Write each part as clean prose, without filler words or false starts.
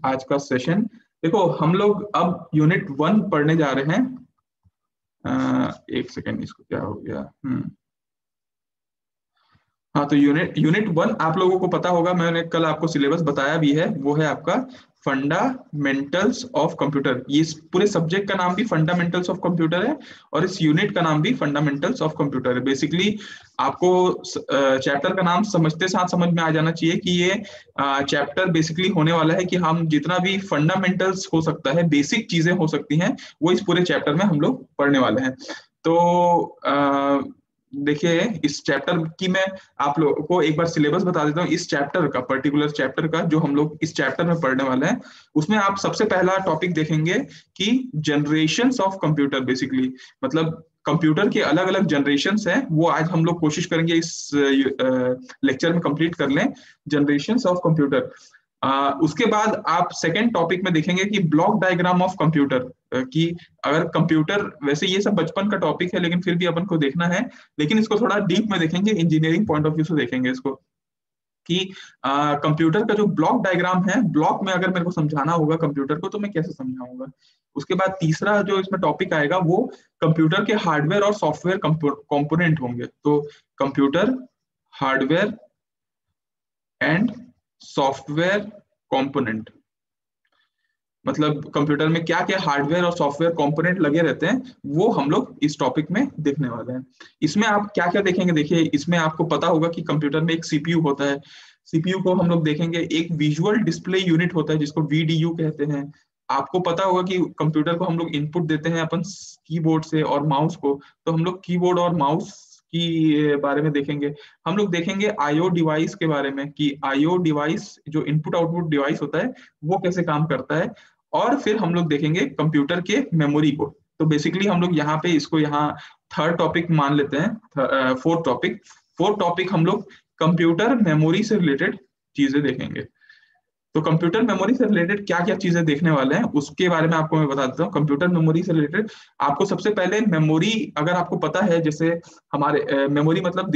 आज का सेशन। देखो हम लोग अब यूनिट 1 पढ़ने जा रहे हैं। एक सेकेंड, इसको क्या हो गया। हाँ, तो यूनिट यूनिट 1 आप लोगों को पता होगा, मैंने कल आपको सिलेबस बताया भी है। वो है आपका फंडामेंटल्स ऑफ कंप्यूटर। ये इस पूरे सब्जेक्ट का नाम भी फंडामेंटल्स ऑफ कंप्यूटर है और इस यूनिट का नाम भी फंडामेंटल्स ऑफ कंप्यूटर है। बेसिकली आपको चैप्टर का नाम समझते साथ समझ में आ जाना चाहिए कि ये चैप्टर बेसिकली होने वाला है कि हम जितना भी फंडामेंटल्स हो सकता है, बेसिक चीजें हो सकती हैं, वो इस पूरे चैप्टर में हम लोग पढ़ने वाले हैं। तो देखिए, इस चैप्टर की मैं आप लोगों को एक बार सिलेबस बता देता हूँ। इस चैप्टर का, पर्टिकुलर चैप्टर का, जो हम लोग इस चैप्टर में पढ़ने वाले हैं, उसमें आप सबसे पहला टॉपिक देखेंगे कि जनरेशंस ऑफ कंप्यूटर। बेसिकली मतलब कंप्यूटर के अलग अलग जनरेशंस हैं, वो आज हम लोग कोशिश करेंगे इस लेक्चर में कंप्लीट कर लें, जनरेशंस ऑफ कंप्यूटर। उसके बाद आप सेकेंड टॉपिक में देखेंगे कि ब्लॉक डायग्राम ऑफ कंप्यूटर, कि अगर कंप्यूटर, वैसे ये सब बचपन का टॉपिक है लेकिन फिर भी अपन को देखना है, लेकिन इसको थोड़ा डीप में देखेंगे, इंजीनियरिंग पॉइंट ऑफ व्यू से देखेंगे इसको कि कंप्यूटर का जो ब्लॉक डायग्राम है, ब्लॉक में अगर मेरे को समझाना होगा कंप्यूटर को तो मैं कैसे समझाऊंगा। उसके बाद तीसरा जो इसमें टॉपिक आएगा वो कंप्यूटर के हार्डवेयर और सॉफ्टवेयर कंपोनेंट होंगे। तो computer hardware and software component, मतलब कंप्यूटर में क्या क्या हार्डवेयर और सॉफ्टवेयर कंपोनेंट लगे रहते हैं, वो हम लोग इस टॉपिक में देखने वाले हैं। इसमें आप क्या क्या देखेंगे, देखिए इसमें आपको पता होगा कि कंप्यूटर में एक सीपीयू होता है। सीपीयू को हम लोग देखेंगे, एक विजुअल डिस्प्ले यूनिट होता है जिसको वीडीयू कहते हैं। आपको पता होगा कि कंप्यूटर को हम लोग इनपुट देते हैं अपन कीबोर्ड से और माउस को, तो हम लोग कीबोर्ड और माउस की बारे में देखेंगे। हम लोग देखेंगे आईओ डिवाइस के बारे में कि आईओ डिवाइस जो इनपुट आउटपुट डिवाइस होता है वो कैसे काम करता है। और फिर हम लोग देखेंगे कंप्यूटर के मेमोरी को। तो बेसिकली हम लोग यहाँ पे इसको यहाँ थर्ड टॉपिक मान लेते हैं। फोर्थ टॉपिक हम लोग कंप्यूटर मेमोरी से रिलेटेड चीजें देखेंगे। तो कंप्यूटर मेमोरी से रिलेटेड क्या क्या चीजें देखने वाले हैं उसके बारे में आपको मैं बता देता हूँ। कंप्यूटर मेमोरी से रिलेटेड आपको सबसे पहले मेमोरी, अगर आपको पता है, जैसे हमारे मेमोरी मतलब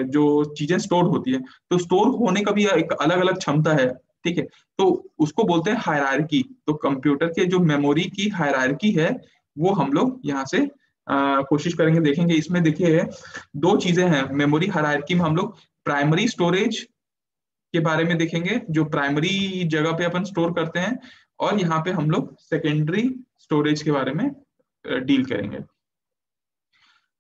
जो चीजें स्टोर होती है, तो स्टोर होने का भी एक अलग अलग क्षमता है, ठीक है। तो उसको बोलते हैं हायरार्की। तो कंप्यूटर के जो मेमोरी की हायरार्की है वो हम लोग यहाँ से कोशिश करेंगे देखेंगे। इसमें देखिए दो चीजें हैं मेमोरी हायरार्की में। हम लोग प्राइमरी स्टोरेज के बारे में देखेंगे, जो प्राइमरी जगह पे अपन स्टोर करते हैं, और यहाँ पे हम लोग सेकेंडरी स्टोरेज के बारे में डील करेंगे।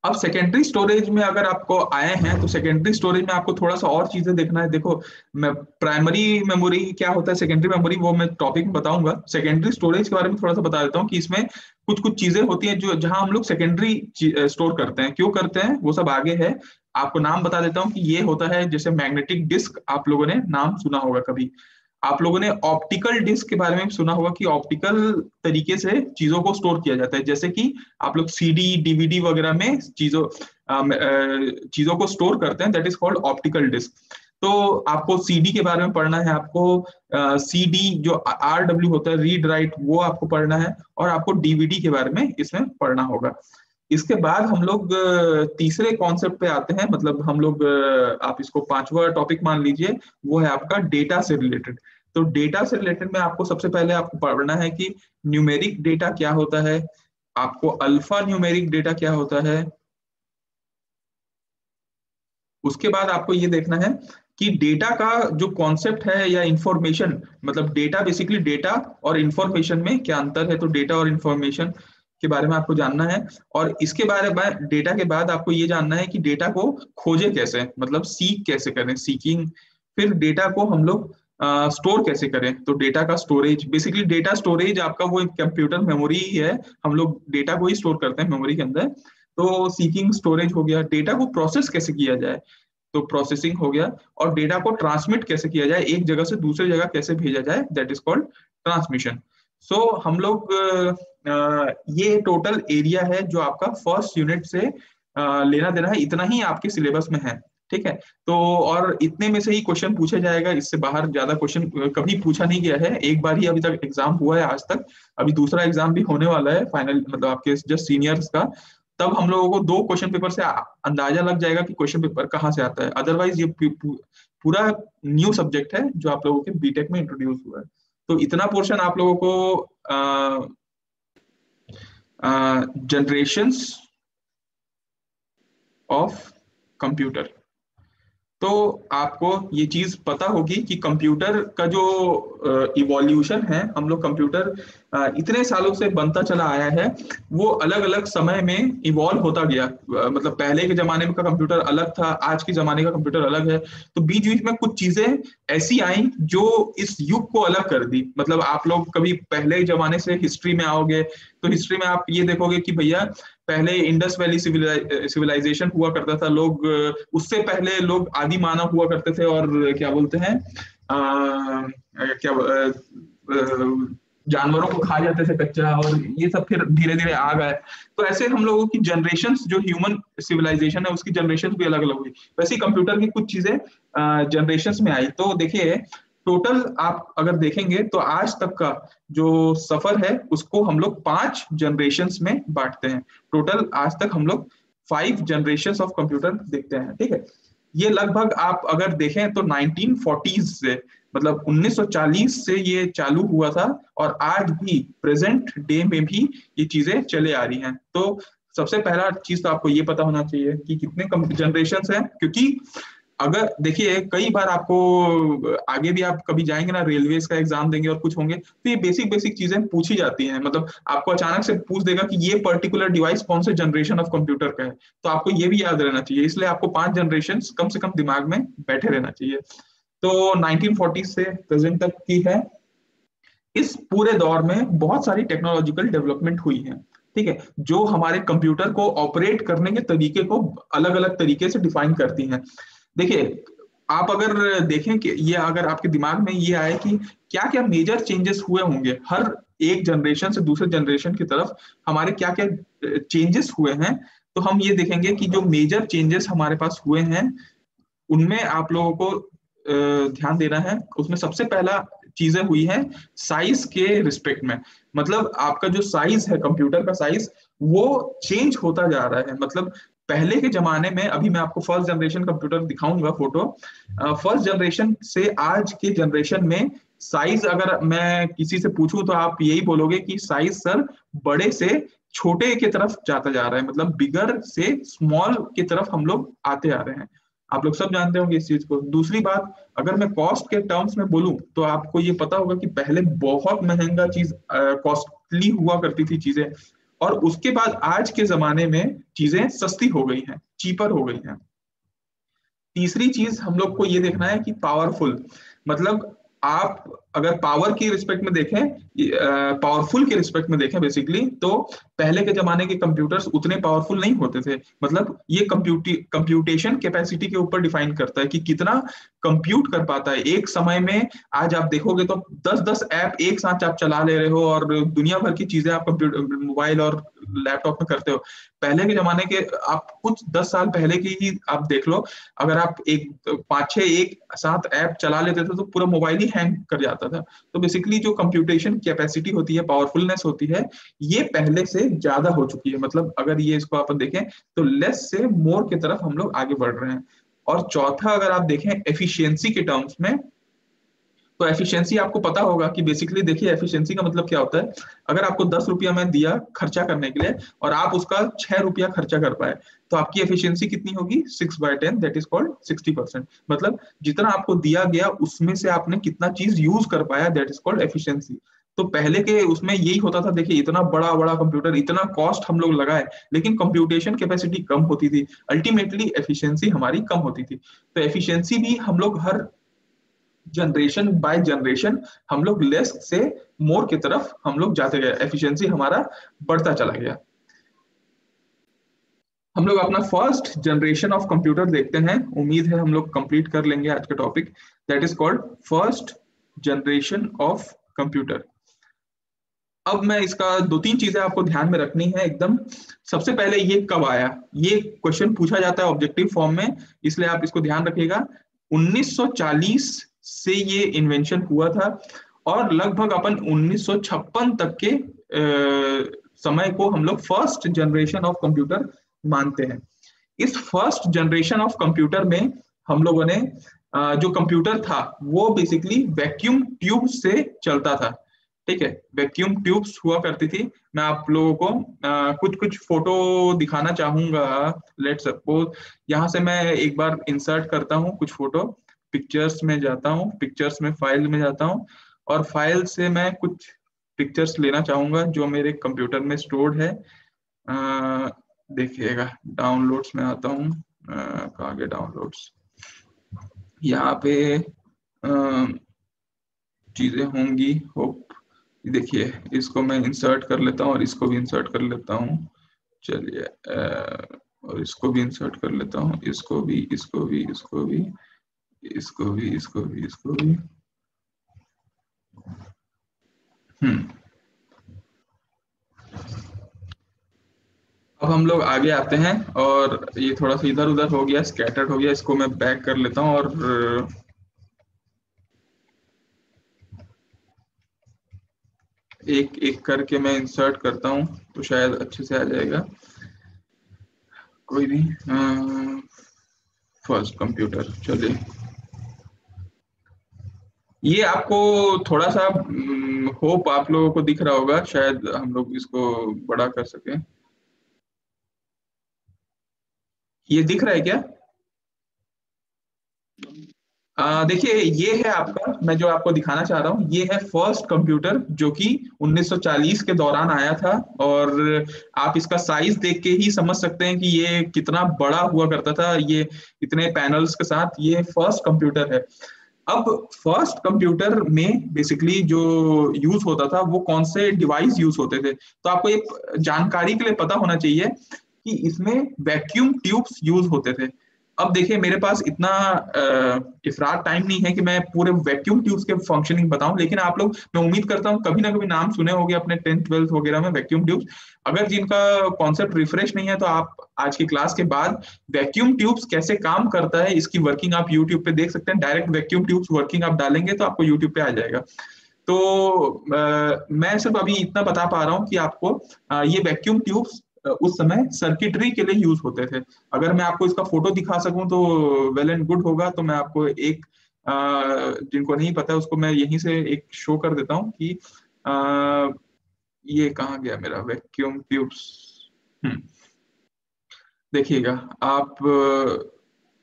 अब सेकेंडरी स्टोरेज में अगर आपको आए हैं तो सेकेंडरी स्टोरेज में आपको थोड़ा सा और चीजें देखना है। देखो, मैं प्राइमरी मेमोरी क्या होता है, सेकेंडरी मेमोरी, वो मैं टॉपिक में बताऊंगा। सेकेंडरी स्टोरेज के बारे में थोड़ा सा बता देता हूँ कि इसमें कुछ कुछ चीजें होती हैं जो जहां हम लोग सेकेंडरी स्टोर करते हैं। क्यों करते हैं वो सब आगे है, आपको नाम बता देता हूँ कि ये होता है जैसे मैग्नेटिक डिस्क, आप लोगों ने नाम सुना होगा कभी। आप लोगों ने ऑप्टिकल डिस्क के बारे में सुना होगा कि ऑप्टिकल तरीके से चीजों को स्टोर किया जाता है, जैसे कि आप लोग सीडी डीवीडी वगैरह में चीजों को स्टोर करते हैं, that is called optical disc. तो आपको सीडी के बारे में पढ़ना है, आपको सीडी जो आरडब्ल्यू होता है, रीड राइट, वो आपको पढ़ना है, और आपको डीवीडी के बारे में इसमें पढ़ना होगा। इसके बाद हम लोग तीसरे कॉन्सेप्ट पे आते हैं, मतलब हम लोग आप इसको पांचवा टॉपिक मान लीजिए, वो है आपका डेटा से रिलेटेड। तो डेटा से रिलेटेड में आपको सबसे पहले आपको पढ़ना है कि न्यूमेरिक डेटा क्या होता है, आपको अल्फा न्यूमेरिक डेटा क्या होता है। उसके बाद आपको ये देखना है कि डेटा का जो कॉन्सेप्ट है या इंफॉर्मेशन, मतलब डेटा, बेसिकली डेटा और इंफॉर्मेशन में क्या अंतर है। तो डेटा और इंफॉर्मेशन के बारे में आपको जानना है। और इसके बारे में डेटा के बाद आपको ये जानना है कि डेटा को खोजे कैसे, मतलब सीक कैसे करें, सीकिंग। फिर डेटा को हम लोग स्टोर कैसे करें, तो डेटा का स्टोरेज, बेसिकली डेटा स्टोरेज आपका वो कंप्यूटर मेमोरी ही है, हम लोग डेटा को ही स्टोर करते हैं मेमोरी के अंदर। तो सीकिंग स्टोरेज हो गया। डेटा को प्रोसेस कैसे किया जाए, तो प्रोसेसिंग हो गया। और डेटा को ट्रांसमिट कैसे किया जाए, एक जगह से दूसरी जगह कैसे भेजा जाए, दैट इज कॉल्ड ट्रांसमिशन। सो हम लोग ये टोटल एरिया है जो आपका फर्स्ट यूनिट से लेना देना है, इतना ही आपके सिलेबस में है, ठीक है। तो और इतने में से ही क्वेश्चन पूछा जाएगा, इससे बाहर ज्यादा क्वेश्चन कभी पूछा नहीं गया है। एक बार ही अभी तक एग्जाम हुआ है आज तक, अभी दूसरा एग्जाम भी होने वाला है फाइनल, मतलब आपके जस्ट सीनियर्स का। तब हम लोगों को दो क्वेश्चन पेपर से अंदाजा लग जाएगा कि क्वेश्चन पेपर कहाँ से आता है। अदरवाइज ये पूरा न्यू सब्जेक्ट है जो आप लोगों के बीटेक में इंट्रोड्यूस हुआ है। तो इतना पोर्शन आप लोगों को जनरेशंस ऑफ कंप्यूटर, तो आपको ये चीज पता होगी कि कंप्यूटर का जो इवोल्यूशन है, हम लोग कंप्यूटर इतने सालों से बनता चला आया है, वो अलग अलग समय में इवॉल्व होता गया। मतलब पहले के जमाने में का कंप्यूटर अलग था, आज के जमाने का कंप्यूटर अलग है। तो बीच बीच में कुछ चीजें ऐसी आई जो इस युग को अलग कर दी। मतलब आप लोग कभी पहले जमाने से हिस्ट्री में आओगे तो हिस्ट्री में आप ये देखोगे कि भैया पहले इंडस वैली सिविलाइजेशन हुआ करता था, लोग उससे पहले लोग आदि मानव हुआ करते थे, और क्या बोलते हैं क्या जानवरों को खा जाते थे कच्चा, और ये सब फिर धीरे धीरे आ गए। तो ऐसे हम लोगों की जनरेशन्स, जो ह्यूमन सिविलाइजेशन है उसकी जनरेशन भी अलग अलग हुई, वैसे ही कंप्यूटर की कुछ चीजें जनरेशन्स में आई। तो देखिए टोटल आप अगर देखेंगे तो आज तक का जो सफर है उसको हम लोग 5 जनरेशन्स में बांटते हैं। टोटल आज तक हम लोग 5 जनरेशन्स ऑफ कंप्यूटर देखते हैं, ठीक है। ये लगभग आप अगर देखें तो 1940s से, मतलब 1940 से ये चालू हुआ था, और आज भी प्रेजेंट डे में भी ये चीजें चले आ रही हैं। तो सबसे पहला चीज तो आपको ये पता होना चाहिए कि कितने जनरेशन हैं, क्योंकि अगर देखिए कई बार आपको आगे भी आप कभी जाएंगे ना, रेलवेज का एग्जाम देंगे और कुछ होंगे, तो ये बेसिक बेसिक चीजें पूछी जाती हैं। मतलब आपको अचानक से पूछ देगा कि ये पर्टिकुलर डिवाइस कौन से जनरेशन ऑफ कंप्यूटर का है, तो आपको ये भी याद रहना चाहिए। इसलिए आपको 5 जनरेशन कम से कम दिमाग में बैठे रहना चाहिए। तो 1940 से प्रेजेंट तक की है। इस पूरे दौर में बहुत सारी टेक्नोलॉजिकल डेवलपमेंट हुई है, ठीक है, जो हमारे कंप्यूटर को ऑपरेट करने के तरीके को अलग अलग तरीके से डिफाइन करती हैं। देखिए आप अगर देखें कि ये अगर आपके दिमाग में ये आए कि क्या क्या मेजर चेंजेस हुए होंगे हर एक जनरेशन से दूसरे जनरेशन की तरफ, हमारे क्या क्या चेंजेस हुए हैं, तो हम ये देखेंगे कि जो मेजर चेंजेस हमारे पास हुए हैं उनमें आप लोगों को ध्यान देना है। उसमें सबसे पहला चीजें हुई है साइज के रिस्पेक्ट में। मतलब आपका जो साइज है, कंप्यूटर का साइज, वो चेंज होता जा रहा है। मतलब पहले के जमाने में, अभी मैं आपको फर्स्ट जनरेशन कंप्यूटर दिखाऊंगा फोटो, फर्स्ट जनरेशन से आज के जनरेशन में साइज अगर मैं किसी से पूछूं तो आप यही बोलोगे कि साइज सर बड़े से छोटे की तरफ जाता जा रहा है, मतलब बिगर से स्मॉल की तरफ हम लोग आते आ रहे हैं। आप लोग सब जानते होंगे इस चीज को। दूसरी बात, अगर मैं कॉस्ट के टर्म्स में बोलूं तो आपको ये पता होगा कि पहले बहुत महंगा चीज, कॉस्टली हुआ करती थी चीजें, और उसके बाद आज के जमाने में चीजें सस्ती हो गई हैं, चीपर हो गई हैं। तीसरी चीज हम लोग को ये देखना है कि पावरफुल, मतलब आप अगर पावर की रिस्पेक्ट में देखें, पावरफुल के रिस्पेक्ट में देखें बेसिकली, तो पहले के जमाने के कंप्यूटर्स उतने पावरफुल नहीं होते थे। मतलब ये कंप्यूटेशन कैपेसिटी के ऊपर डिफाइन करता है कि कितना कंप्यूट कर पाता है एक समय में। आज आप देखोगे तो 10-10 ऐप एक साथ आप चला ले रहे हो, और दुनिया भर की चीजें आप कंप्यूटर, मोबाइल और लैपटॉप में करते हो। पहले के जमाने के आप कुछ 10 साल पहले की ही आप देख लो, अगर आप एक 5-6 एक साथ ऐप चला लेते थे तो पूरा मोबाइल ही हैंग कर जाता था। तो बेसिकली जो कंप्यूटेशन कैपेसिटी होती है, पावरफुलनेस होती है, ये पहले से ज्यादा हो चुकी है। मतलब अगर ये इसको आप देखें तो लेस से मोर की तरफ हम लोग आगे बढ़ रहे हैं। और चौथा अगर आप देखें एफिशिएंसी के टर्म्स में, तो एफिशिएंसी आपको पता होगा कि बेसिकली देखिए एफिशिएंसी का मतलब क्या होता है। अगर आपको 10 रुपया मैं दिया खर्चा करने के लिए और आप उसका 6 रुपया खर्चा कर पाए, तो आपकी एफिशिएंसी कितनी होगी? 6/10, दैट इज कॉल्ड 60%। मतलब जितना आपको दिया गया उसमें से आपने कितना चीज यूज कर पाया, दैट इज कॉल्ड एफिशिएंसी। तो पहले के उसमें यही होता था, देखिए इतना बड़ा बड़ा कंप्यूटर, इतना कॉस्ट हम लोग लगाए, लेकिन कंप्यूटेशन कैपेसिटी कम होती थी, अल्टीमेटली एफिशिएंसी हमारी कम होती थी। तो एफिशिएंसी भी हम लोग हर जनरेशन बाय जनरेशन हम लोग लेस से मोर की तरफ हम लोग जाते गए, एफिशिएंसी हमारा बढ़ता चला गया। हम लोग अपना फर्स्ट जनरेशन ऑफ कंप्यूटर देखते हैं, उम्मीद है हम लोग कंप्लीट कर लेंगे आज का topic, that is called first generation of computer. अब मैं इसका 2-3 चीजें आपको ध्यान में रखनी है एकदम। सबसे पहले ये कब आया, ये क्वेश्चन पूछा जाता है ऑब्जेक्टिव फॉर्म में, इसलिए आप इसको ध्यान रखिएगा। 1940 से ये इन्वेंशन हुआ था, और लगभग अपन 1956 तक के समय को हम लोग फर्स्ट जनरेशन ऑफ कंप्यूटर मानते हैं। इस फर्स्ट जनरेशन ऑफ कंप्यूटर में हम लोगों ने जो कंप्यूटर था वो बेसिकली वैक्यूम ट्यूब से चलता था। ठीक है, वैक्यूम ट्यूब्स हुआ करती थी। मैं आप लोगों को कुछ कुछ फोटो दिखाना चाहूंगा। लेट सपोज यहाँ से मैं एक बार इंसर्ट करता हूँ कुछ फोटो, पिक्चर्स में जाता हूँ, पिक्चर्स में फाइल में जाता हूँ, और फाइल से मैं कुछ पिक्चर्स लेना चाहूंगा जो मेरे कंप्यूटर में स्टोर्ड है। अ, देखिएगा, डाउनलोड्स में आता हूँ। कहाँ गए डाउनलोड्स? यहाँ पे चीजें होंगी होप। देखिए, इसको मैं इंसर्ट कर लेता हूँ और इसको भी इंसर्ट कर लेता हूँ। चलिए, और इसको भी इंसर्ट कर लेता हूँ, इसको भी, इसको भी, इसको भी, इसको भी, इसको भी, इसको भी। हम्म। अब हम लोग आगे आते हैं, और ये थोड़ा सा इधर उधर हो गया, स्कैटर्ड हो गया, इसको मैं बैक कर लेता हूँ, और एक एक करके मैं इंसर्ट करता हूँ तो शायद अच्छे से आ जाएगा। कोई नहीं, फर्स्ट कंप्यूटर, चलिए। ये आपको थोड़ा सा होप आप लोगों को दिख रहा होगा, शायद हम लोग इसको बड़ा कर सकें। ये दिख रहा है क्या? देखिए, ये है आपका, मैं जो आपको दिखाना चाह रहा हूँ, ये है फर्स्ट कंप्यूटर जो कि 1940 के दौरान आया था। और आप इसका साइज देख के ही समझ सकते हैं कि ये कितना बड़ा हुआ करता था, ये इतने पैनल्स के साथ। ये फर्स्ट कंप्यूटर है। अब फर्स्ट कंप्यूटर में बेसिकली जो यूज होता था वो कौन से डिवाइस यूज होते थे, तो आपको एक जानकारी के लिए पता होना चाहिए कि इसमें वैक्यूम ट्यूब्स यूज होते थे। अब देखिए, मेरे पास इतना इफरात टाइम नहीं है कि मैं पूरे वैक्यूम ट्यूब्स के फंक्शनिंग बताऊं, लेकिन आप लोग, मैं उम्मीद करता हूं कभी ना कभी नाम सुने होंगे अपने 10th 12th वगैरह में, वैक्यूम ट्यूब्स। अगर जिनका कॉन्सेप्ट रिफ्रेश नहीं है तो आप आज की क्लास के बाद वैक्यूम ट्यूब्स कैसे काम करता है इसकी वर्किंग आप यूट्यूब पे देख सकते हैं। डायरेक्ट वैक्यूम ट्यूब्स वर्किंग आप डालेंगे तो आपको यूट्यूब पे आ जाएगा। तो मैं सिर्फ अभी इतना बता पा रहा हूँ कि आपको ये वैक्यूम ट्यूब्स उस समय सर्किटरी के लिए यूज होते थे। अगर मैं आपको इसका फोटो दिखा सकूं तो वेल एंड गुड होगा। तो मैं आपको एक, जिनको नहीं पता है उसको मैं यहीं से एक शो कर देता हूँ कि ये कहाँ गया मेरा वैक्यूम ट्यूब्स। हम्म, देखिएगा आप,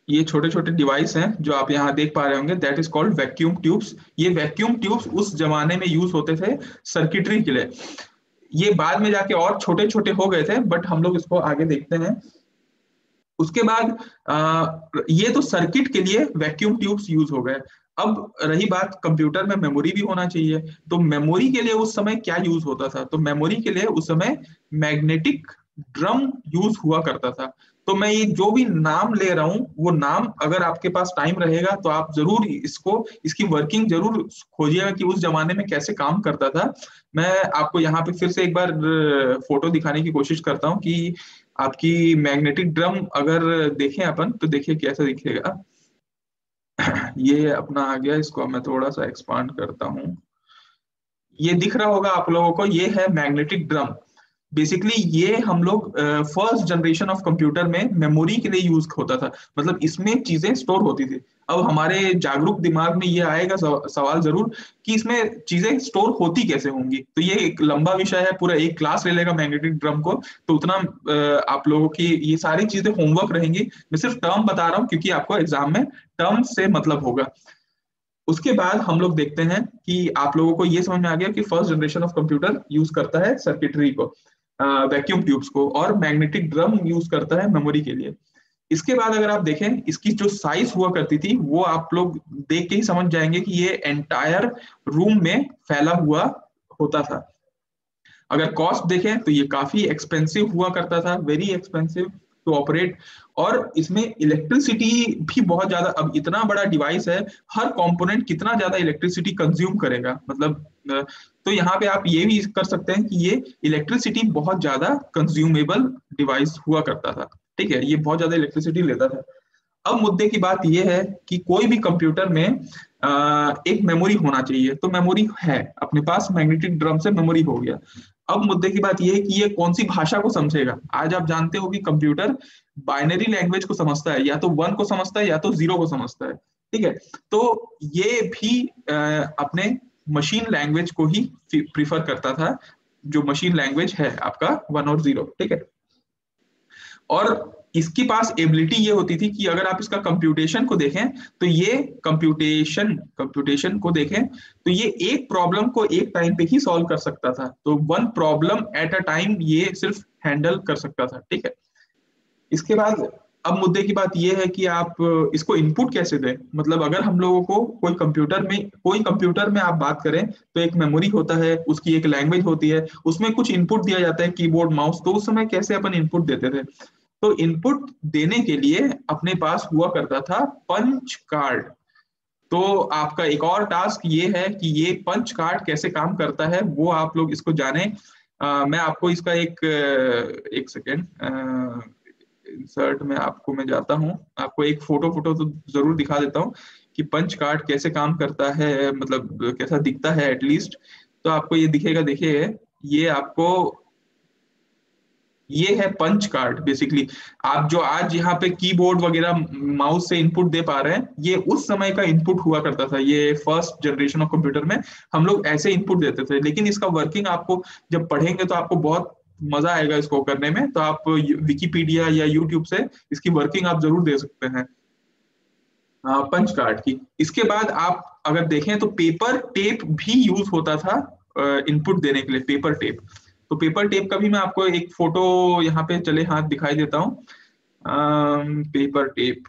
ये छोटे छोटे डिवाइस हैं जो आप यहाँ देख पा रहे होंगे, that is called vacuum tubes. ये वैक्यूम ट्यूब्स उस जमाने में यूज होते थे सर्किटरी के लिए। ये बाद में जाके और छोटे छोटे हो गए थे, बट हम लोग इसको आगे देखते हैं। उसके बाद ये तो सर्किट के लिए वैक्यूम ट्यूब्स यूज हो गए। अब रही बात, कंप्यूटर में मेमोरी भी होना चाहिए। तो मेमोरी के लिए उस समय क्या यूज होता था, तो मेमोरी के लिए उस समय मैग्नेटिक ड्रम यूज हुआ करता था। तो मैं ये जो भी नाम ले रहा हूँ वो नाम, अगर आपके पास टाइम रहेगा तो आप जरूर इसको, इसकी वर्किंग जरूर खोजिएगा कि उस जमाने में कैसे काम करता था। मैं आपको यहाँ पे फिर से एक बार फोटो दिखाने की कोशिश करता हूँ कि आपकी मैग्नेटिक ड्रम अगर देखें अपन तो देखिए कैसा दिखेगा। ये अपना आ गया, इसको मैं थोड़ा सा एक्सपांड करता हूँ। ये दिख रहा होगा आप लोगों को, ये है मैग्नेटिक ड्रम। बेसिकली ये हम लोग फर्स्ट जनरेशन ऑफ कंप्यूटर में मेमोरी के लिए यूज होता था, मतलब इसमें चीजें स्टोर होती थी। अब हमारे जागरूक दिमाग में ये आएगा सवाल जरूर कि इसमें चीजें स्टोर होती कैसे होंगी। तो ये एक लंबा विषय है, पूरा एक क्लास ले लेगा मैग्नेटिक ड्रम को। तो उतना आप लोगों की ये सारी चीजें होमवर्क रहेंगी। मैं सिर्फ टर्म बता रहा हूँ क्योंकि आपको एग्जाम में टर्म से मतलब होगा। उसके बाद हम लोग देखते हैं कि आप लोगों को ये समझ में आ गया कि first generation of computer use करता है सर्किटरी को, वैक्यूम ट्यूब्स को, और मैग्नेटिक ड्रम यूज करता है मेमोरी के लिए। इसके बाद अगर आप देखें, इसकी जो साइज हुआ करती थी वो आप लोग देख के ही समझ जाएंगे कि ये एंटायर रूम में फैला हुआ होता था। अगर कॉस्ट देखें तो ये काफी एक्सपेंसिव हुआ करता था, वेरी एक्सपेंसिव टू ऑपरेट। और इसमें इलेक्ट्रिसिटी भी बहुत ज्यादा, अब इतना बड़ा डिवाइस है, हर कंपोनेंट कितना ज्यादा इलेक्ट्रिसिटी कंज्यूम करेगा, मतलब तो यहाँ पे आप ये भी कर सकते हैं कि ये इलेक्ट्रिसिटी बहुत ज्यादा कंज्यूमेबल डिवाइस हुआ करता था। ठीक है, ये बहुत ज्यादा इलेक्ट्रिसिटी लेता था। अब मुद्दे की बात यह है कि कोई भी कंप्यूटर में एक मेमोरी होना चाहिए। तो मेमोरी है अपने पास, मैग्नेटिक ड्रम से मेमोरी हो गया। अब मुद्दे की बात यह है कि ये कौन सी भाषा को समझेगा। आज आप जानते हो कि कंप्यूटर बाइनरी लैंग्वेज को समझता है, या तो वन को समझता है या तो जीरो को समझता है। ठीक है। तो ये भी अपने मशीन लैंग्वेज को ही प्रिफर करता था, जो मशीन लैंग्वेज है आपका 1 और 0, ठीक है। और इसके पास एबिलिटी ये होती थी कि अगर आप इसका कंप्यूटेशन को देखें तो ये कंप्यूटेशन को देखें तो ये एक प्रॉब्लम को एक टाइम पे ही सॉल्व कर सकता था। तो 1 प्रॉब्लम एट अ टाइम ये सिर्फ हैंडल कर सकता था, ठीक है। इसके बाद अब मुद्दे की बात यह है कि आप इसको इनपुट कैसे दें। मतलब अगर हम लोगों को कोई कंप्यूटर में आप बात करें तो एक मेमोरी होता है, उसकी एक लैंग्वेज होती है, उसमें कुछ इनपुट दिया जाता है, कीबोर्ड माउस। तो उस समय कैसे अपन इनपुट देते थे, तो इनपुट देने के लिए अपने पास हुआ करता था पंच कार्ड। तो आपका एक और टास्क ये है कि ये पंच कार्ड कैसे काम करता है वो आप लोग इसको जाने। मैं आपको इसका एक सेकेंड इंसर्ट में आपको मैं जाता हूँ, आपको एक फोटो फोटो तो जरूर दिखा देता हूँ कि पंच कार्ड कैसे काम करता है, मतलब कैसा दिखता है एटलीस्ट। तो आपको ये दिखेगा, देखिए ये है पंच कार्ड बेसिकली। आप जो आज यहाँ पे कीबोर्ड वगैरह माउस से इनपुट दे पा रहे हैं, ये उस समय का इनपुट हुआ करता था। ये फर्स्ट जनरेशन ऑफ कंप्यूटर में हम लोग ऐसे इनपुट देते थे। लेकिन इसका वर्किंग आपको जब पढ़ेंगे तो आपको बहुत मजा आएगा इसको करने में। तो आप विकिपीडिया या यूट्यूब से इसकी वर्किंग आप जरूर दे सकते हैं पंच कार्ड की। इसके बाद आप अगर देखें तो पेपर टेप भी यूज होता था इनपुट देने के लिए, पेपर टेप। तो पेपर टेप का भी मैं आपको एक फोटो यहाँ पे चले हाथ दिखाई देता हूँ। Paper tape,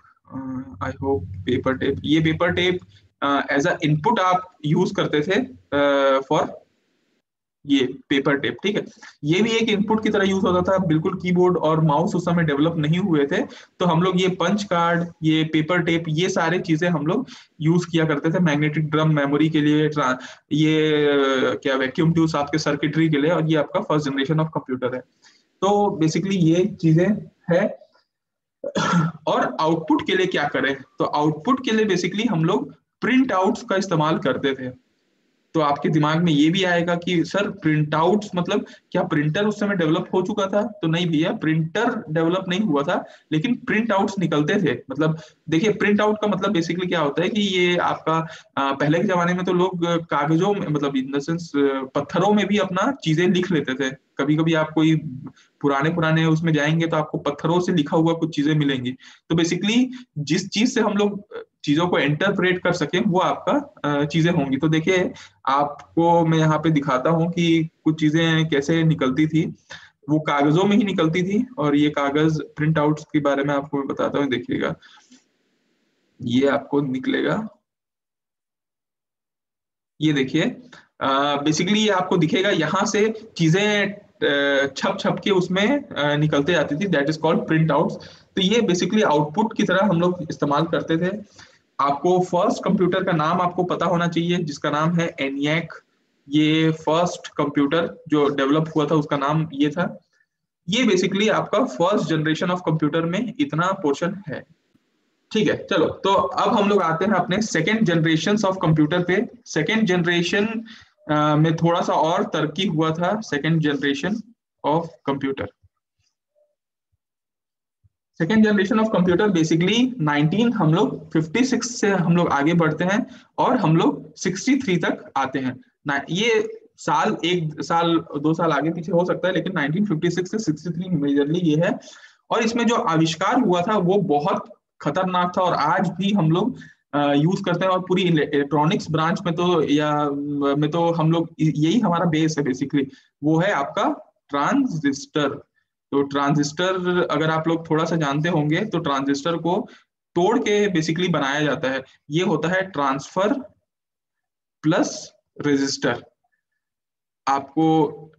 I hope paper tape, ये paper tape as a input आप यूज करते थे फॉर ये पेपर टेप, ठीक है। ये भी एक इनपुट की तरह यूज होता था, बिल्कुल कीबोर्ड और माउस उस समय डेवलप नहीं हुए थे। तो हम लोग ये पंच कार्ड, ये पेपर टेप, ये सारे चीजें हम लोग यूज किया करते थे मैग्नेटिक ड्रम मेमोरी के लिए, ये क्या वैक्यूम ट्यूब्स आपके सर्किटरी के लिए। और ये आपका फर्स्ट जनरेशन ऑफ कंप्यूटर है। तो बेसिकली ये चीजें है। और आउटपुट के लिए क्या करें, तो आउटपुट के लिए बेसिकली हम लोग प्रिंट आउट्स का इस्तेमाल करते थे। तो आपके दिमाग में ये भी आएगा कि सर प्रिंट आउट्स मतलब क्या प्रिंटर उस समय डेवलप हो चुका था? तो नहीं भैया, प्रिंटर डेवलप नहीं हुआ था, लेकिन प्रिंट आउट्स निकलते थे। मतलब देखिए, प्रिंट आउट का मतलब बेसिकली क्या होता है कि ये आपका पहले के जमाने में तो लोग कागजों में, मतलब इन द सेंस पत्थरों में भी अपना चीजें लिख लेते थे। कभी कभी आप कोई पुराने पुराने उसमें जाएंगे तो आपको पत्थरों से लिखा हुआ कुछ चीजें मिलेंगी। तो बेसिकली जिस चीज से हम लोग चीजों को इंटरप्रेट कर सके वो आपका चीजें होंगी। तो देखिए, आपको मैं यहाँ पे दिखाता हूँ कि कुछ चीजें कैसे निकलती थी। वो कागजों में ही निकलती थी। और ये कागज प्रिंट आउट्स के बारे में आपको मैं बताता हूँ, देखिएगा ये आपको निकलेगा, ये देखिए बेसिकली ये आपको दिखेगा, यहाँ से चीजें छप छप के उसमें निकलते जाती थी, that is called print outs. तो ये बेसिकली आउटपुट की तरह हम लोग इस्तेमाल करते थे। आपको फर्स्ट कंप्यूटर का नाम आपको पता होना चाहिए, जिसका नाम है एनियाक। ये फर्स्ट कंप्यूटर जो डेवलप हुआ था उसका नाम ये था। ये बेसिकली आपका फर्स्ट जनरेशन ऑफ कंप्यूटर में इतना पोर्शन है, ठीक है। चलो, तो अब हम लोग आते हैं अपने सेकेंड जनरेशन ऑफ कंप्यूटर पे। सेकेंड जनरेशन में थोड़ा सा और तरक्की हुआ था, second generation of computer. Second generation of computer basically 19 हम लोग 56 से हम लोग आगे बढ़ते हैं और हम लोग 63 तक आते हैं ना। ये साल, एक साल दो साल आगे पीछे हो सकता है, लेकिन 1956 से 63 मेजरली ये है। और इसमें जो आविष्कार हुआ था वो बहुत खतरनाक था, और आज भी हम लोग यूज करते हैं। और पूरी इलेक्ट्रॉनिक्स ब्रांच में तो हम लोग, यही हमारा बेस है बेसिकली, वो है आपका ट्रांजिस्टर। तो ट्रांजिस्टर अगर आप लोग थोड़ा सा जानते होंगे तो ट्रांजिस्टर को तोड़ के बेसिकली बनाया जाता है। ये होता है ट्रांसफर प्लस रेजिस्टर। आपको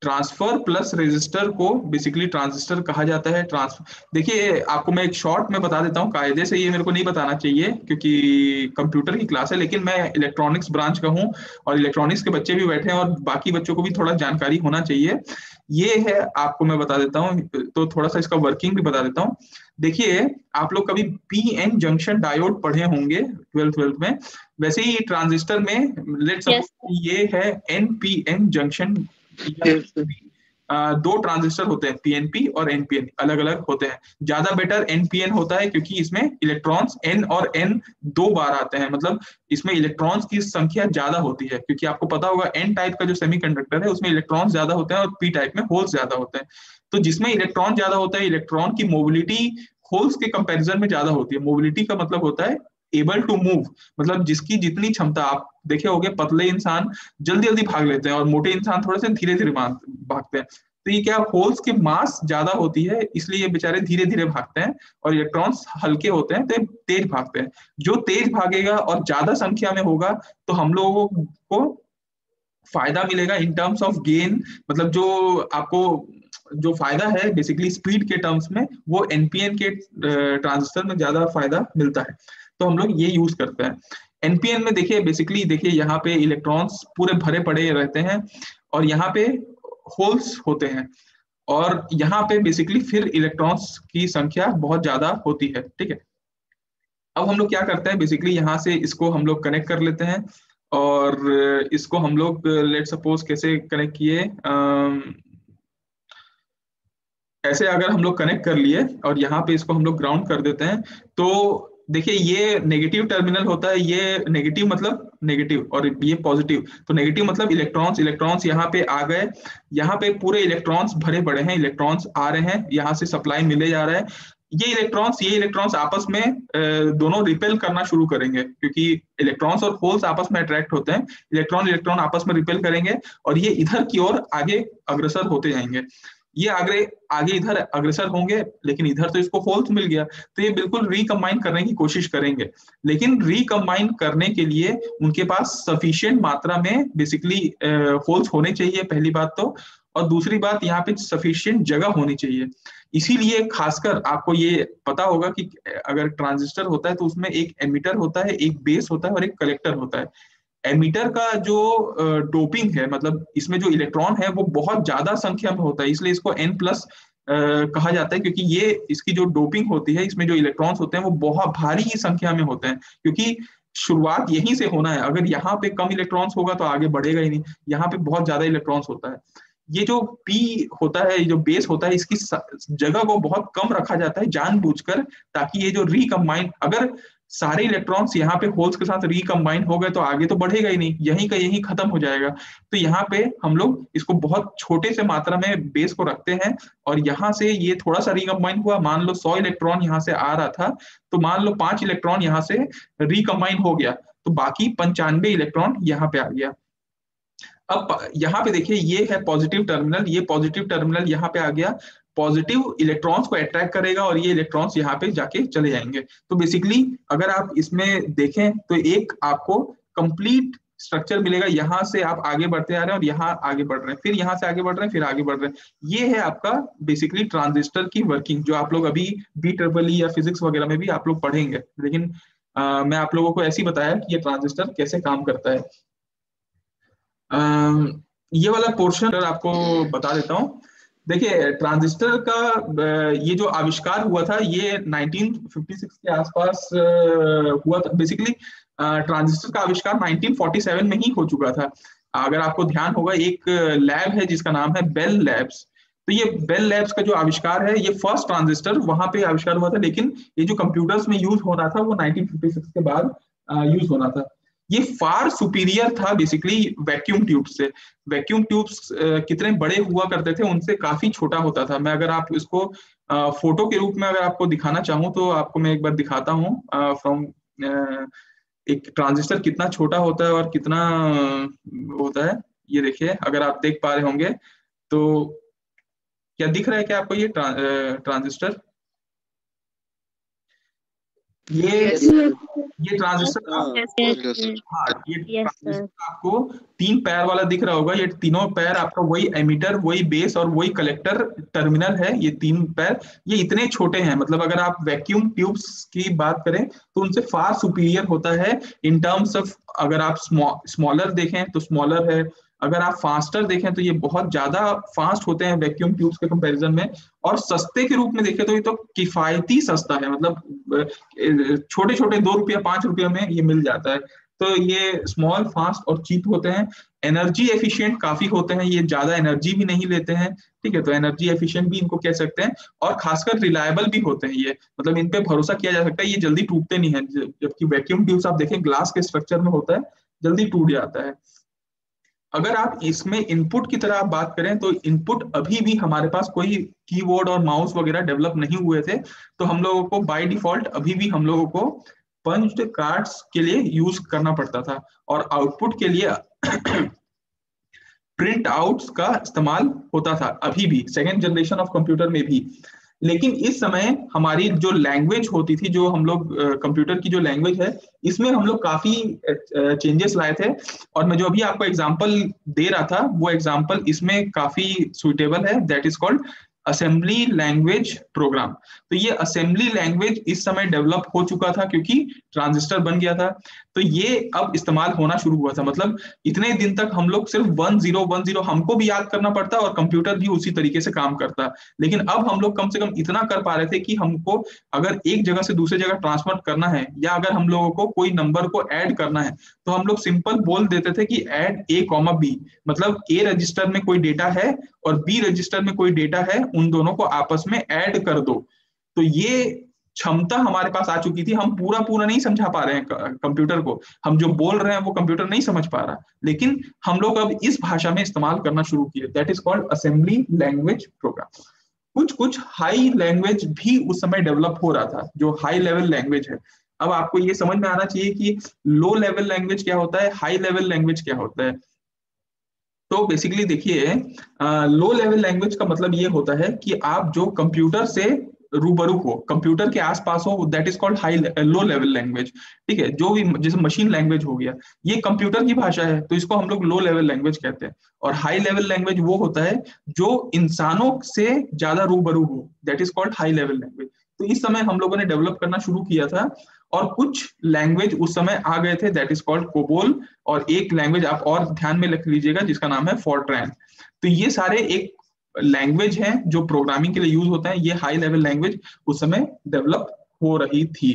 ट्रांसफर प्लस रेजिस्टर को बेसिकली ट्रांजिस्टर कहा जाता है। ट्रांसफर, देखिए आपको मैं एक शॉर्ट में बता देता हूँ, कायदे से ये मेरे को नहीं बताना चाहिए क्योंकि कंप्यूटर की क्लास है, लेकिन मैं इलेक्ट्रॉनिक्स ब्रांच का हूँ और इलेक्ट्रॉनिक्स के बच्चे भी बैठे हैं और बाकी बच्चों को भी थोड़ा जानकारी होना चाहिए। ये है, आपको मैं बता देता हूँ, तो थोड़ा सा इसका वर्किंग भी बता देता हूँ। देखिए, आप लोग कभी पीएन जंक्शन डायोड पढ़े होंगे 12th में, वैसे ही ट्रांजिस्टर में लेट्स सपोज ये है एनपीएन जंक्शन। दो ट्रांजिस्टर होते हैं, पीएनपी और एनपीएन, अलग अलग होते हैं। ज्यादा बेटर एनपीएन होता है क्योंकि इसमें इलेक्ट्रॉन्स एन और एन दो बार आते हैं, मतलब इसमें इलेक्ट्रॉन्स की संख्या ज्यादा होती है, क्योंकि आपको पता होगा एन टाइप का जो सेमीकंडक्टर है उसमें इलेक्ट्रॉन्स ज्यादा होते हैं और पी टाइप में होल्स ज्यादा होते हैं। तो जिसमें इलेक्ट्रॉन ज्यादा होता है, इलेक्ट्रॉन की मोबिलिटी होल्स के कंपैरिजन में ज्यादा होती है। मोबिलिटी का मतलब होता है एबल टू मूव, मतलब जिसकी जितनी क्षमता, आप देखे होंगे पतले इंसान जल्दी जल्दी भाग लेते हैं और मोटे इंसान थोड़े से धीरे धीरे भागते हैं। तो ये क्या, होल्स की मास ज्यादा होती है इसलिए ये बेचारे धीरे धीरे भागते हैं, और इलेक्ट्रॉन्स हल्के होते हैं तो तेज भागते हैं। जो तेज भागेगा और ज्यादा संख्या में होगा तो हम लोगों को फायदा मिलेगा इन टर्म्स ऑफ गेन, मतलब जो आपको जो फायदा है बेसिकली स्पीड के टर्म्स में, वो एनपीएन के ट्रांजिस्टर में ज्यादा फायदा मिलता है। तो हम लोग ये यूज करते हैं। एनपीएन में देखिए, बेसिकली देखिए यहाँ पे इलेक्ट्रॉन्स पूरे भरे पड़े रहते हैं और यहाँ पे होल्स होते हैं, और यहाँ पे बेसिकली फिर इलेक्ट्रॉन्स की संख्या बहुत ज्यादा होती है। ठीक है, अब हम लोग क्या करते हैं, बेसिकली यहाँ से इसको हम लोग कनेक्ट कर लेते हैं, और इसको हम लोग लेट सपोज कैसे कनेक्ट किए, ऐसे अगर हम लोग कनेक्ट कर लिए और यहाँ पे इसको हम लोग ग्राउंड कर देते हैं, तो देखिए ये नेगेटिव टर्मिनल होता है, ये नेगेटिव मतलब नेगेटिव और ये पॉजिटिव। तो नेगेटिव मतलब इलेक्ट्रॉन्स, इलेक्ट्रॉन्स यहाँ पे आ गए, यहाँ पे पूरे इलेक्ट्रॉन्स भरे पड़े हैं, इलेक्ट्रॉन्स आ रहे हैं, यहाँ से सप्लाई मिले जा रहा है। ये इलेक्ट्रॉन्स आपस में दोनों रिपेल करना शुरू करेंगे, क्योंकि इलेक्ट्रॉन्स और होल्स आपस में अट्रैक्ट होते हैं, इलेक्ट्रॉन इलेक्ट्रॉन आपस में रिपेल करेंगे और ये इधर की ओर आगे अग्रसर होते जाएंगे। ये आगे आगे इधर अग्रसर होंगे, लेकिन इधर तो इसको होल्स मिल गया, तो ये बिल्कुल रिकम्बाइन करने की कोशिश करेंगे। लेकिन रिकम्बाइन करने के लिए उनके पास सफिशिएंट मात्रा में बेसिकली होल्स होने चाहिए, पहली बात तो, और दूसरी बात यहाँ पे सफिशिएंट जगह होनी चाहिए। इसीलिए खासकर आपको ये पता होगा कि अगर ट्रांजिस्टर होता है तो उसमें एक एमिटर होता है, एक बेस होता है और एक कलेक्टर होता है। एमिटर का जो डोपिंग है, मतलब इसमें जो इलेक्ट्रॉन है वो बहुत ज्यादा संख्या में होता है, इसलिए इसको N प्लस कहा जाता है, क्योंकि ये इसकी जो डोपिंग होती है, इसमें जो इलेक्ट्रॉन्स होते हैं वो बहुत भारी ही संख्या में होते हैं, क्योंकि शुरुआत यहीं से होना है। अगर यहाँ पे कम इलेक्ट्रॉन्स होगा तो आगे बढ़ेगा ही नहीं, यहाँ पे बहुत ज्यादा इलेक्ट्रॉन्स होता है। ये जो P होता है, ये जो बेस होता है, इसकी जगह को बहुत कम रखा जाता है जानबूझकर, ताकि ये जो रिकम्बाइन, अगर सारे इलेक्ट्रॉन्स यहाँ पे होल्स के साथ रिकम्बाइन हो गए तो आगे तो बढ़ेगा ही नहीं, यहीं का यहीं खत्म हो जाएगा। तो यहाँ पे हम लोग इसको बहुत छोटे से मात्रा में बेस को रखते हैं, और यहाँ से ये थोड़ा सा रिकम्बाइन हुआ, मान लो 100 इलेक्ट्रॉन यहाँ से आ रहा था, तो मान लो 5 इलेक्ट्रॉन यहाँ से रिकम्बाइन हो गया, तो बाकी 95 इलेक्ट्रॉन यहाँ पे आ गया। अब यहाँ पे देखिए, ये है पॉजिटिव टर्मिनल, ये पॉजिटिव टर्मिनल यहाँ पे आ गया, पॉजिटिव इलेक्ट्रॉन्स को अट्रैक्ट करेगा और ये इलेक्ट्रॉन्स यहाँ पे जाके चले जाएंगे। तो बेसिकली अगर आप इसमें देखें तो एक आपको कंप्लीट स्ट्रक्चर मिलेगा, यहाँ से आप आगे बढ़ते आ रहे हैं और यहाँ आगे बढ़ रहे हैं, फिर यहाँ से आगे बढ़ रहे हैं, फिर आगे बढ़ रहे हैं। ये है आपका बेसिकली ट्रांजिस्टर की वर्किंग, जो आप लोग अभी BEE या फिजिक्स वगैरह में भी आप लोग पढ़ेंगे, लेकिन मैं आप लोगों को ऐसे ही बताया कि ये ट्रांजिस्टर कैसे काम करता है। ये वाला पोर्शन आपको बता देता हूँ। देखिए, ट्रांजिस्टर का ये जो आविष्कार हुआ था, ये 1956 के आसपास हुआ था। बेसिकली ट्रांजिस्टर का आविष्कार 1947 में ही हो चुका था। अगर आपको ध्यान होगा, एक लैब है जिसका नाम है बेल लैब्स। तो ये बेल लैब्स का जो आविष्कार है, ये फर्स्ट ट्रांजिस्टर वहां पे आविष्कार हुआ था, लेकिन ये जो कंप्यूटर्स में यूज होना था वो 1956 के बाद यूज होना था। ये फार सुपीरियर था बेसिकली वैक्यूम ट्यूब्स से। वैक्यूम ट्यूब्स कितने बड़े हुआ करते थे, उनसे काफी छोटा होता था। मैं अगर आप इसको फोटो के रूप में अगर आपको दिखाना चाहूँ तो आपको मैं एक बार दिखाता हूँ फ्रॉम एक ट्रांजिस्टर कितना छोटा होता है और कितना होता है। ये देखिए, अगर आप देख पा रहे होंगे तो क्या दिख रहा है क्या आपको ये ट्रांजिस्टर? ये ट्रांजिस्टर हाँ, ये ट्रांजिस्टर आपको 3 पैर वाला दिख रहा होगा। ये तीनों पैर आपका वही एमिटर, वही बेस और वही कलेक्टर टर्मिनल है। ये 3 पैर ये इतने छोटे हैं, मतलब अगर आप वैक्यूम ट्यूब्स की बात करें तो उनसे फार सुपीरियर होता है इन टर्म्स ऑफ, अगर आप स्मॉलर देखें तो स्मॉलर है, अगर आप फास्टर देखें तो ये बहुत ज्यादा फास्ट होते हैं वैक्यूम ट्यूब्स के कंपैरिजन में, और सस्ते के रूप में देखें तो ये तो किफायती सस्ता है, मतलब छोटे छोटे 2 रुपया 5 रुपया में ये मिल जाता है। तो ये स्मॉल, फास्ट और चीप होते हैं। एनर्जी एफिशिएंट काफी होते हैं, ये ज्यादा एनर्जी भी नहीं लेते हैं, ठीक है, तो एनर्जी एफिशिएंट भी इनको कह सकते हैं। और खासकर रिलायबल भी होते हैं ये, मतलब इन पे भरोसा किया जा सकता है, ये जल्दी टूटते नहीं है, जबकि वैक्यूम ट्यूब्स आप देखें ग्लास के स्ट्रक्चर में होता है, जल्दी टूट जाता है। अगर आप इसमें इनपुट की तरह आप बात करें तो इनपुट अभी भी हमारे पास कोई कीबोर्ड और माउस वगैरह डेवलप नहीं हुए थे, तो हम लोगों को बाय डिफॉल्ट अभी भी हम लोगों को पंच्ड कार्ड्स के लिए यूज करना पड़ता था, और आउटपुट के लिए प्रिंट आउट्स का इस्तेमाल होता था अभी भी सेकेंड जनरेशन ऑफ कंप्यूटर में भी। लेकिन इस समय हमारी जो लैंग्वेज होती थी, जो हम लोग कंप्यूटर की जो लैंग्वेज है, इसमें हम लोग काफी चेंजेस लाए थे। और मैं जो अभी आपको एग्जांपल दे रहा था वो एग्जांपल इसमें काफी सुइटेबल है, that is called assembly language program. तो ये असेंबली लैंग्वेज इस समय डेवलप हो चुका था क्योंकि ट्रांजिस्टर बन गया था, तो ये अब इस्तेमाल होना शुरू हुआ था। मतलब इतने दिन तक हम लोग सिर्फ 1010 हमको भी याद करना पड़ता और कंप्यूटर भी उसी तरीके से काम करता, लेकिन अब हम लोग कम से कम इतना कर पा रहे थे कि हमको अगर एक जगह से दूसरी जगह ट्रांसफर करना है, या अगर हम लोगों को कोई नंबर को ऐड करना है, तो हम लोग सिंपल बोल देते थे कि ऐड ए कॉमा बी, मतलब ए रजिस्टर में कोई डेटा है और बी रजिस्टर में कोई डेटा है, उन दोनों को आपस में ऐड कर दो। तो ये क्षमता हमारे पास आ चुकी थी। हम पूरा पूरा नहीं समझा पा रहे हैं कंप्यूटर को, हम जो बोल रहे हैं वो कंप्यूटर नहीं समझ पा रहा, लेकिन हम लोग अब इस भाषा में इस्तेमाल करना शुरू किए, that is called assembly language program. कुछ कुछ हाई लैंग्वेज भी उस समय डेवलप हो रहा था, जो हाई लेवल लैंग्वेज है। अब आपको ये समझ में आना चाहिए कि लो लेवल लैंग्वेज क्या होता है, हाई लेवल लैंग्वेज क्या होता है। तो बेसिकली देखिए, लो लेवल लैंग्वेज का मतलब ये होता है कि आप जो कंप्यूटर से रूबरू हो, कंप्यूटर के आसपास हो, that is called high low level language. ठीक है, जो भी जैसे मशीन लैंग्वेज हो गया, ये कंप्यूटर की भाषा है, तो इसको हम लोग लो लेवल लैंग्वेज कहते हैं। और हाई लेवल लैंग्वेज वो होता है जो इंसानों से ज्यादा रूबरू हो, that is called high level language. तो इस समय हम लोगों ने डेवलप करना शुरू किया था, और कुछ लैंग्वेज उस समय आ गए थे, दैट इज कॉल्ड कोबोल। और एक लैंग्वेज आप और ध्यान में रख लीजिएगा जिसका नाम है फोर्ट्रैन। तो ये सारे एक लैंग्वेज हैं जो प्रोग्रामिंग के लिए यूज होता है, ये हाई लेवल लैंग्वेज उस समय डेवलप हो रही थी।